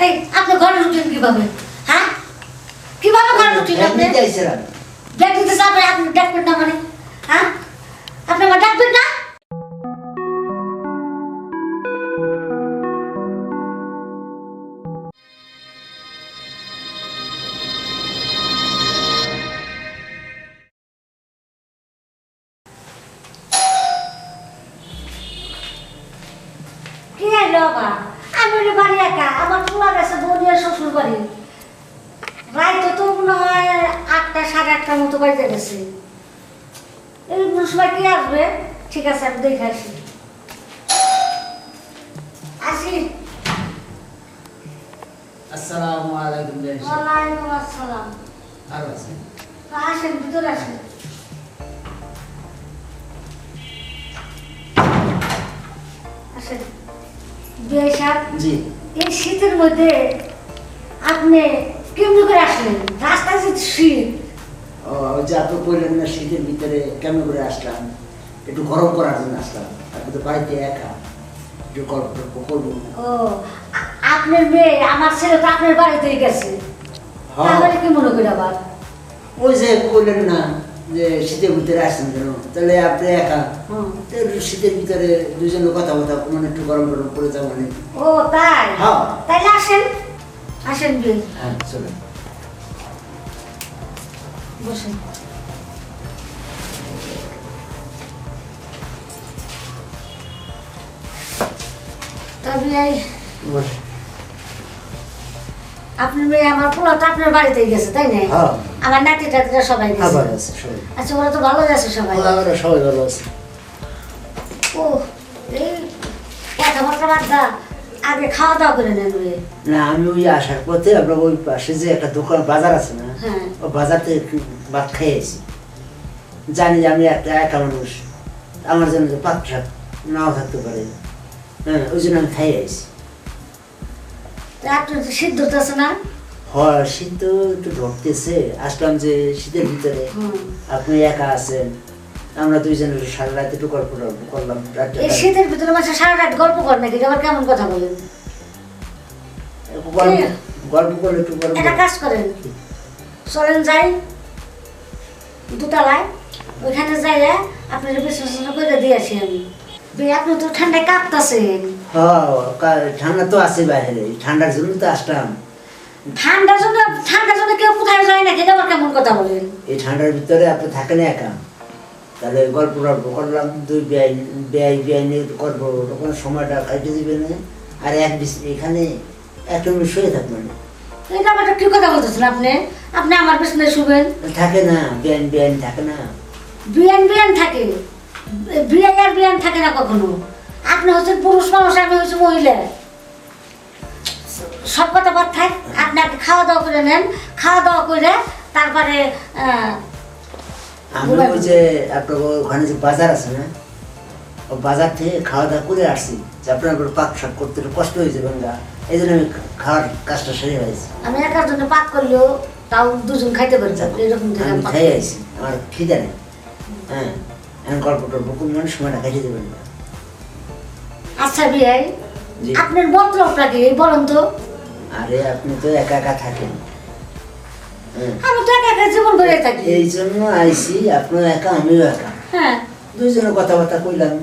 এই আপনি ঘরে ঢুকলেন কিভাবে? হ্যাঁ, কিভাবে ঘরে ঢুকলেন আপনি? দেখতে চাপে আপনি ডাকবেন না মানে? হ্যাঁ, আপনি আমার ডাকবেন না? কি হলো আবার? আমি হলো বাড়ি একা, আমার পোলা গেছে বোনের শ্বশুর বাড়ি। রাইতে তো মনে হয় 8টা 8:30টার মতো বাড়িতে গেছে। এই সময় কি আসবে? ঠিক আছে, আমি দেখে আসি। আসি। আসসালামু আলাইকুম। ওয়ালাইকুম আসসালাম। ভালো আছেন? আসেন, ভিতরে আসেন। আসেন। বিয়ে সাহেব, জি। এই শীতের মধ্যে আপনি কেমনি করে আসলেন? রাস্তায় যে শীত। ওই যে আপনি বললেন না শীতের ভিতরে কেমন করে আসলাম, একটু গরম করার জন্য আসলাম। আপনি তো বাড়িতে একা, একটু গল্প টল্প করবো। ও, আপনার মেয়ে, আমার ছেলে তো আপনার বাড়িতেই গেছে। হ্যাঁ। তাহলে কি মনে করে আবার? ওই যে বললেন না যে শীতের ভিতরে আসছেন কেন, তাহলে আপনি একা, তো একটু শীতের ভিতরে দুজনে কথাবার্তা মানে একটু গরম গরম করে যাবো মানে। ও তাই? হ্যাঁ। তাইলে আসেন, আসেন বিয়ে। হ্যাঁ, চলুন। বসেন। তবে এই বসে। আপনার মেয়ে, আমার পোলা তো আপনার বাড়িতেই গেছে, তাই না? হ্যাঁ। আমার নাতি টাতিরা সবাই গেছে। আবার আছে সবাই। আচ্ছা, ওরা তো ভালো আছে সবাই। ওরা সবাই ভালো আছে। ও, এই কথাবার্তা বাদ দা, আগে খাওয়া দাওয়া করে নেন মেয়ে। না, আমি ওই আসার পথে আপনার ওই পাশে যে একটা দোকান বাজার আছে না, হ্যাঁ। ও বাজার থেকে একটু ভাত খেয়েছি। জানি যে আমি একটা একা মানুষ, আমার জন্য যে পাক শাক নাও থাকতে পারে, হ্যাঁ, ওই জন্য আমি খাই আইছি। তা আপনার তো সিদ্ধ তো আছে না? হয়, শীত তো একটু ঢুকতেছে, আসলাম যে শীতের ভিতরে, আপনি একা আছেন, আমরা দুইজনে সারা রাত একটু গল্প টল্প করলাম। এই শীতের ভিতরে মাসে সারা রাত গল্প কর নাকি? আবার কেমন কথা বলেন? গল্প করলে একটু গল্প। একটা কাজ করেন, চলেন যাই দুতলায়, ওইখানে যাইয়া আপনার বিশ্লেষণ করে দিয়ে আসি আমি। আপনি তো ঠান্ডায় কাঁপতাছেন। হ্যাঁ, ঠান্ডা তো আছে বাইরে, ঠান্ডার জন্য তো আসলাম। ঠান্ডার জন্য কেউ কোথায় যায় নাকি? আবার কেমন কথা বলেন? এই ঠান্ডার ভিতরে আপনি থাকেন একা, তাহলে গল্প টল্প করলাম, দুই ব্যয় নিয়ে করবো, তখন সময়টা কাটিয়ে দিবে না। আর এখানে একটা মিনিট শুয়ে থাকবেন। এটা আবার কি কথা বলতেছেন আপনি? আপনি আমার পেছনে শুবেন? থাকে না, বিয়ান থাকে না। বিয়ান থাকে, বিয়ান আর বিয়ান থাকে না কখনো। আপনি হচ্ছেন পুরুষ মানুষ, আমি হচ্ছে মহিলা। সব কথা বাদ থাক, আপনি আগে খাওয়া দাওয়া করে নেন। খাওয়া দাওয়া করে তারপরে আমি ওই যে আপনার ওখানে যে বাজার আছে না, ও বাজার থেকে খাওয়া দাওয়া করে আসছি, যে আপনার পাক শাক করতে একটু কষ্ট হয়ে যাবে না, এই জন্য আমি খাওয়ার কাজটা সেরে হয়েছি। আমি একার জন্য পাক করলেও তাও দুজন খাইতে পারি, এরকম আমি খাই আইছি, আমার খিদে নেই। হ্যাঁ, এখন গল্প টল্প কোন মানে সময়টা কাটিয়ে দেবেন না। আচ্ছা বিয়াই, জি। আপনার মতলবটা কি বলুন তো? আরে আপনি তো একা একা থাকেন, হ্যাঁ, আমি তো একা একা জীবন করে থাকি। এই জন্য আইছি, আপনিও একা আমিও একা, হ্যাঁ, দুইজনে কথাবার্তা কইলাম,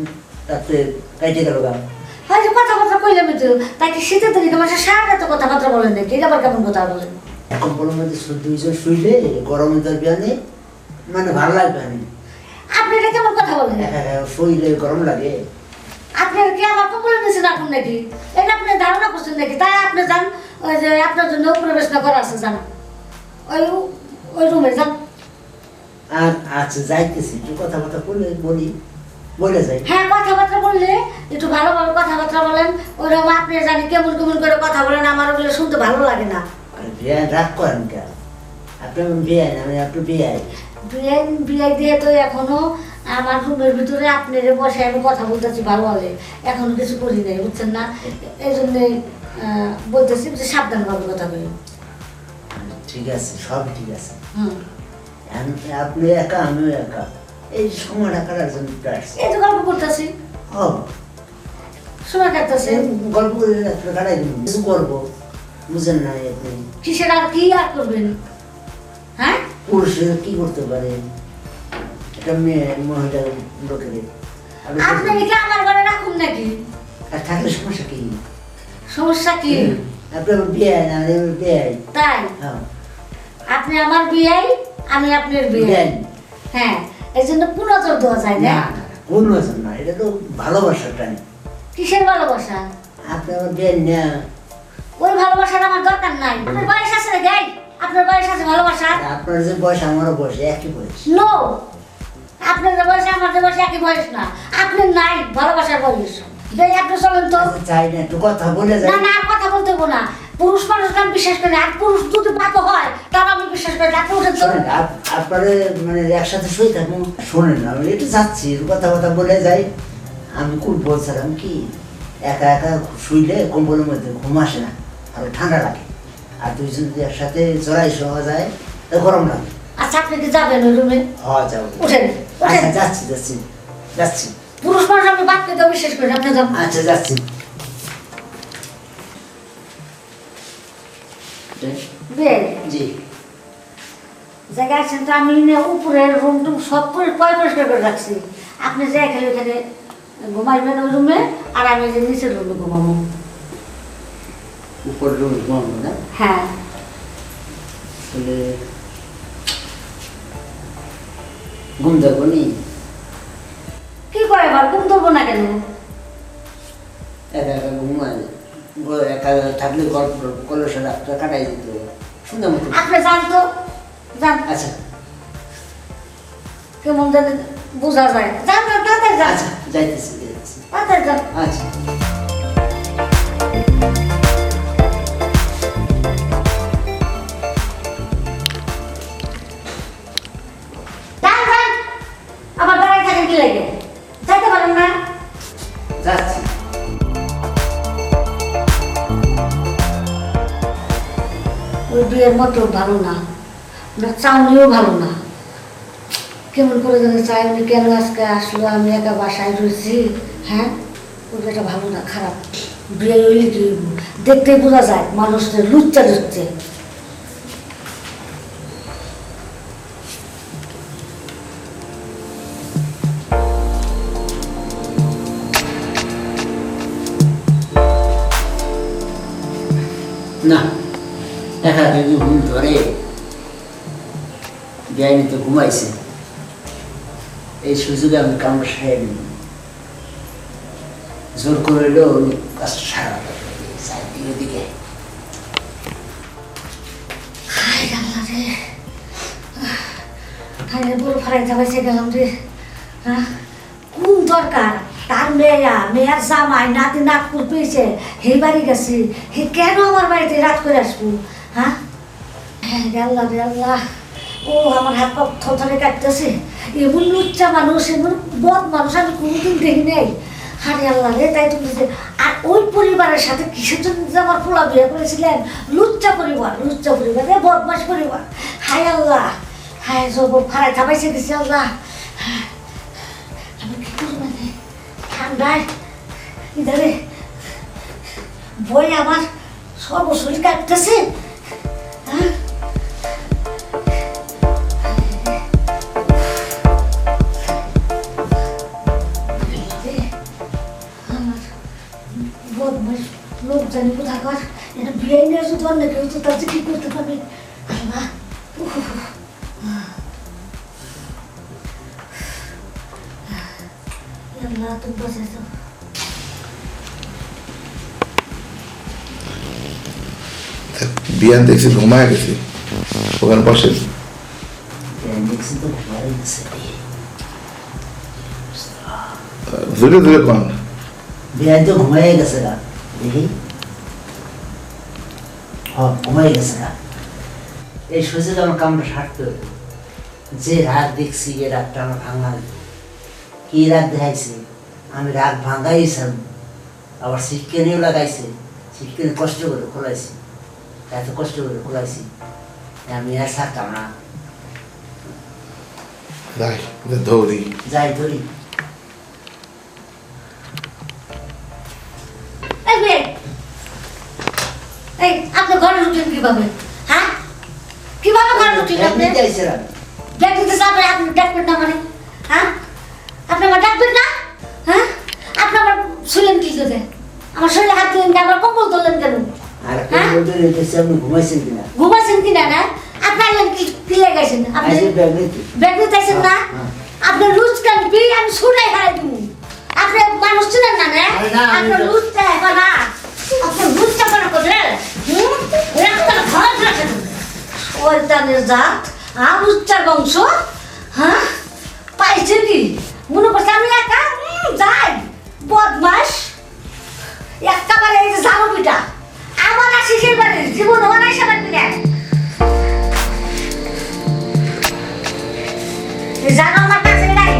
রাত্রে কাইটে গেল গান। হয়তো কথাবার্তা কইলাম তো, তাই কি শীতের দিনে তোমার সারা রাত কথাবার্তা বলেন নাকি? এটা আবার কেমন কথা বলেন? এখন বলুন মধ্যে দুইজন শুইলে গরমে তোর বিয়ানে মানে ভালো লাগবে না। আপনি এটা কেমন কথা বলেন? একা একা শুইলে গরম লাগে। আপনি কি আমার কবলে নিয়েছেন এখন নাকি? এটা আপনি ধারণা করছেন নাকি? তাই আপনি যান, ওই যে আপনার জন্য পরিবেশনা করা আছে, যান ওই ওই রুমে যান। আর আচ্ছা, যাইতেছি, একটু কথাবার্তা বলে যাই। হ্যাঁ, কথাবার্তা বললে একটু ভালোভাবে কথাবার্তা বলেন। ওরকম আপনি জানি কেমন কেমন করে কথা বলেন, আমার ওগুলো শুনতে ভালো লাগে না। আর বিয়ান রাগ করেন কেন? আপনি বিয়ান, আমি আপনি বিয়াই। বিয়ে দিয়ে তো এখনো আমার রুমের ভিতরে আপনার বসে আমি কথা বলতেছি ভালো হলে, এখনো কিছু করি নাই, বুঝছেন না? এই জন্যই বলতেছি যে সাবধানভাবে কথা বলি। ঠিক আছে, সব ঠিক আছে। হুম, আপনি একা আমিও একা, এই সময়টা কাটার জন্য আসছি। এই তো গল্প করতেছি, ও, সময় কাটতেছে। গল্প করে রাত্রে কাটাই দিব, কিছু করবো, বুঝেন না আপনি কিসের আর কি আর করবেন? হ্যাঁ, পুরুষের কি করতে পারে এটা মেয়ে মহিলা লোকের আপনি কি আমার ঘরে রাখুন নাকি? আর থাকলে সমস্যা কি সমস্যা কি? আপনি আমার বিয়ে না আমি আমার বিয়ে তাই হ্যাঁ আপনি আমার বিয়াই, আমি আপনার বিয়াই। হ্যাঁ, এই জন্য পুনজর দেওয়া যায় না। না কোন ওজন না এটা তো ভালোবাসার টাইম কিসের ভালোবাসা? আপনি আমার বিয়ে না ওই ভালোবাসার আমার দরকার নাই। আপনার বয়স আছে না গাই? আপনার বয়স আছে ভালোবাসা? আপনার যে বয়স আমারও বয়স একই বয়স নো, আপনার যে বয়স আমার যে বয়স একই বয়স না। আপনার নাই ভালোবাসার বয়স। গাই আপনি চলেন তো। চাই না একটু কথা বলে না যাই না, আর কথা বলতে হবো না। পুরুষ মানুষ আমি বিশ্বাস করি না। আর পুরুষ যদি পাতো হয় তাহলে আমি বিশ্বাস করি না। আপনি উঠেন তো। শোনেন আপনারে মানে একসাথে শুয়ে থাকুন শোনেন না আমি একটু যাচ্ছি কথা কথা বলে যাই আমি খুব বলছিলাম কি একা একা শুইলে কম্বলের মধ্যে ঘুম আসে না আর ঠান্ডা লাগে আর দুইজন যদি একসাথে জড়াই শোয়া যায় তা গরম লাগে আচ্ছা, আপনি কি যাবেন ওই রুমে? হওয়া যাবে উঠেন আচ্ছা উঠেন। যাচ্ছি যাচ্ছি যাচ্ছি পুরুষ মানুষ আমি বাপকে তো বিশ্বাস করি না। আপনি যান। আচ্ছা যাচ্ছি বিয়ে জি জায়গা আছেন তো, আমি উপরের রুম টুম সব পরিষ্কার করে রাখছি। আপনি যাই খালি ওখানে ঘুমাইবেন ওই রুমে, আর আমি যে নিচের রুমে ঘুমাবো। উপর রুম ঘুমাবো না হ্যাঁ, আসলে ঘুম যাবো নি কি করে আবার ঘুম ধরবো না কেন? একা একা ঘুমায় একা থাকলে গল্প কলসে রাতটা কাটাই দিত সুন্দর মতো আপনি যান তো, যান। আচ্ছা কেমন জানি বোঝা যায়। যান যান, তাড়াতাড়ি যান, আচ্ছা যাইতেছি যাইতেছি তাড়াতাড়ি যান। আচ্ছা যান যান, আবার দাঁড়ায় থাকেন কি লাগে? যাইতে পারেন না? যাচ্ছি ওই বিয়ের মতো ভালো না, ওনার চাউনিও ভালো না। কেমন করে জানি চাই উনি কেন আজকে আসলো, আমি একা বাসায় রয়েছি। হ্যাঁ, ওই বিয়েটা ভালো না, খারাপ। বিয়ে হইলে কি দেখতেই বোঝা যায় মানুষদের লুচ্চা লুচ্ছে। না একা যদি ঘুম ধরে বেআইনি তো ঘুমাইছে এই সুযোগে আমি কামড় সারিয়ে নিই জোর করে এলেও উনি কাজটা সারা চারদিকে দিকে হায় আল্লাহ রে, হায় বড় ফারাই যাবাইছে গেলাম রে। হ্যাঁ, কোন দরকার তার মেয়ার জামাই নাতি নাতকুর পেয়েছে, হে বাড়ি গেছে, হে কেন আমার বাড়িতে রাত করে আসবো? হ্যাঁ হ্যাঁ রে আল্লাহ রে আল্লাহ, ও আমার হাত পা থরথরে কাটতেছে। এমন লুচ্চা মানুষ, এমন বদ মানুষ আমি কোনোদিন দেখি নেই। হারে আল্লাহ রে, তাই তুমি যে আর ওই পরিবারের সাথে কিসের জন্য যে আমার পোলা বিয়ে করেছিলেন? লুচ্চা পরিবার, লুচ্চা পরিবার, বদমাস পরিবার। হায় আল্লাহ, হায় সব ফারাই থাপাইছে গেছি আল্লাহ। আমি কি করবো মানে ঠান্ডায় ইধারে বই আমার সর্বশরীর কাটতেছে। হ্যাঁ, আমার বদমাস লোক জানি কোথাকার, এটা বিয়ে নিয়ে যদি অন্য কেউ তো তার যে কি করতে পারবে? আল্লাহ, আল্লাহ তুমি বাঁচাইছো। বিয়ান দেখছি ঘুমায় গেছি ওখানে বসে দেখছি তো ঘুমাই গেছে ধীরে ধীরে কন বেআইন তো ঘুমাই গেছে না দেখি ঘুমাই গেছে না এই সুযোগে আমার কামটা সারতে হবে যে রাগ দেখছি এ রাগটা আমার ভাঙা কি রাগ দেখাইছে আমি রাগ ভাঙাইছিলাম আবার চিকেনেও লাগাইছে চিকেন কষ্ট করে খোলাইছি এত কষ্ট করে খোলাইছি আমি আর ছাড়তাম না যাই ধরি যাই ধরি এই আপনি উঠলেন কিভাবে? হ্যাঁ, কিভাবে ঘরে উঠলেন আপনি? এমনিতে আইছিলাম। দেখতে চাপে আপনি ডাকবেন না মানে? হ্যাঁ, আপনি আমার ডাকবেন না? হ্যাঁ, আপনি আমার শুনলেন কি করে? আমার শরীরে হাত দিলেন কেন? আমার কম্বল তুললেন কেন? আর হ্যাঁ? বলতে রেখেছি আপনি ঘুমাইছেন কিনা? ঘুমাইছেন কিনা না? আপনি আইলেন কি লেগেছেন? আপনি আইসে ব্যাগ নিতে। ব্যাগ নিতেছেন না? হ্যাঁ। আপনার লুজ কান বি আমি ছুড়াই হারাই দিব। আপনি মানুষ ছিলেন না না? আরে না, আমি আপনার তো- লুজটা এখন না। আপনার লুজটা কেন করে? একটা ঘর রাখেন। শয়তানের জাত, লুচ্চার বংশ। হ্যাঁ, পাইছে কি? মনে করছে আমি একা? যাই, বদমাস। একেবারে এই যে জানো পিঠা। আমার আশিসের বাড়ি, জীবন আমার আশা বাড়ি না। জানো আমার কাছে নাই।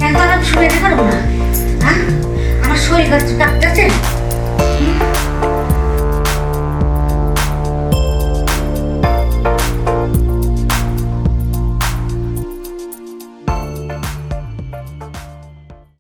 এখন আমি শুয়ে যেতে পারবো না। হ্যাঁ, আমার শরীর কাঁপতেছে।